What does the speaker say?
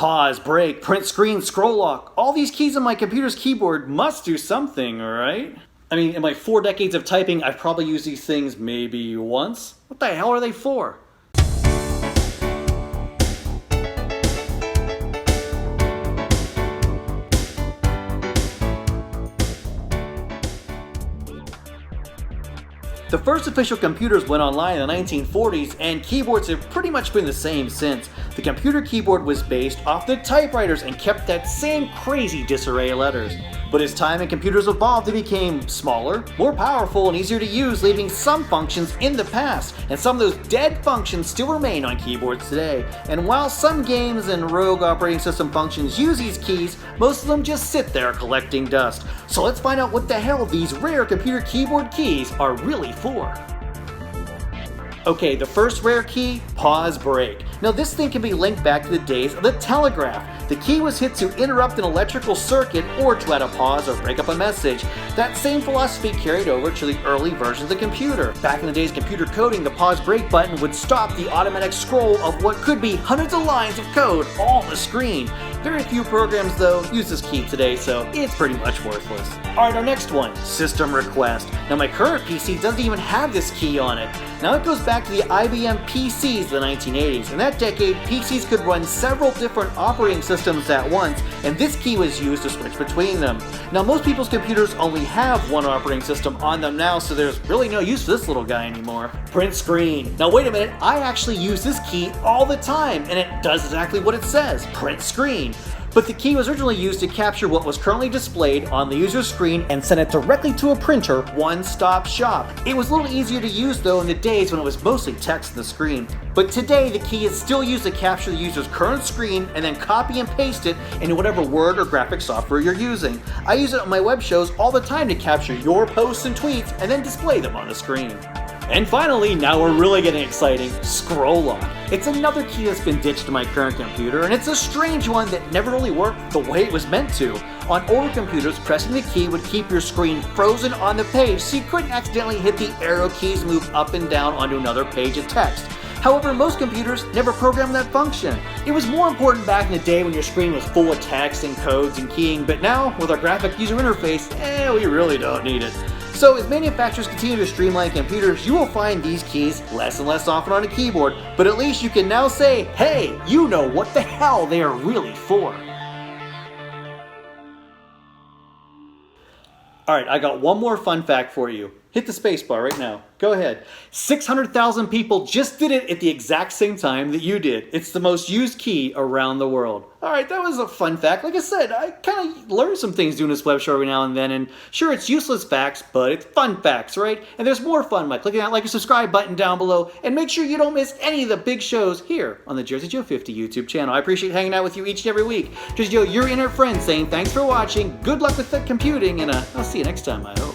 pause, break, print screen, scroll lock. All these keys on my computer's keyboard must do something, right? I mean, in my 4 decades of typing, I've probably used these things maybe once. What the hell are they for? The first official computers went online in the 1940s, and keyboards have pretty much been the same since. The computer keyboard was based off the typewriters and kept that same crazy disarray of letters. But as time and computers evolved, they became smaller, more powerful, and easier to use, leaving some functions in the past. And some of those dead functions still remain on keyboards today. And while some games and rogue operating system functions use these keys, most of them just sit there collecting dust. So let's find out what the hell these rare computer keyboard keys are really for. Okay, the first rare key, pause break. Now this thing can be linked back to the days of the telegraph. The key was hit to interrupt an electrical circuit or to add a pause or break up a message. That same philosophy carried over to the early versions of the computer. Back in the days of computer coding, the pause break button would stop the automatic scroll of what could be hundreds of lines of code all on the screen. Very few programs though use this key today, so it's pretty much worthless. Alright, our next one, system request. Now my current PC doesn't even have this key on it. Now it goes back to the IBM PCs of the 1980s. In that decade, PCs could run several different operating systems at once, and this key was used to switch between them. Now most people's computers only have one operating system on them now, so there's really no use for this little guy anymore. Print screen. Now wait a minute, I actually use this key all the time, and it does exactly what it says, print screen. But the key was originally used to capture what was currently displayed on the user's screen and send it directly to a printer, one-stop shop. It was a little easier to use though in the days when it was mostly text on the screen. But today the key is still used to capture the user's current screen and then copy and paste it into whatever Word or graphic software you're using. I use it on my web shows all the time to capture your posts and tweets and then display them on the screen. And finally, now we're really getting exciting, scroll lock. It's another key that's been ditched to my current computer, and it's a strange one that never really worked the way it was meant to. On older computers, pressing the key would keep your screen frozen on the page, so you couldn't accidentally hit the arrow keys, move up and down onto another page of text. However, most computers never programmed that function. It was more important back in the day when your screen was full of text and codes and keying, but now, with our graphic user interface, we really don't need it. So as manufacturers continue to streamline computers, you will find these keys less and less often on a keyboard, but at least you can now say, hey, you know what the hell they are really for. Alright, I got one more fun fact for you. Hit the spacebar right now. Go ahead. 600,000 people just did it at the exact same time that you did. It's the most used key around the world. Alright, that was a fun fact. Like I said, I kind of learn some things doing this web show every now and then, and sure, it's useless facts, but it's fun facts, right? And there's more fun by clicking that like and subscribe button down below, and make sure you don't miss any of the big shows here on the Jersey Joe 50 YouTube channel. I appreciate hanging out with you each and every week. Jersey Joe, your internet friend, saying thanks for watching, good luck with the computing, and I'll see you next time, I hope.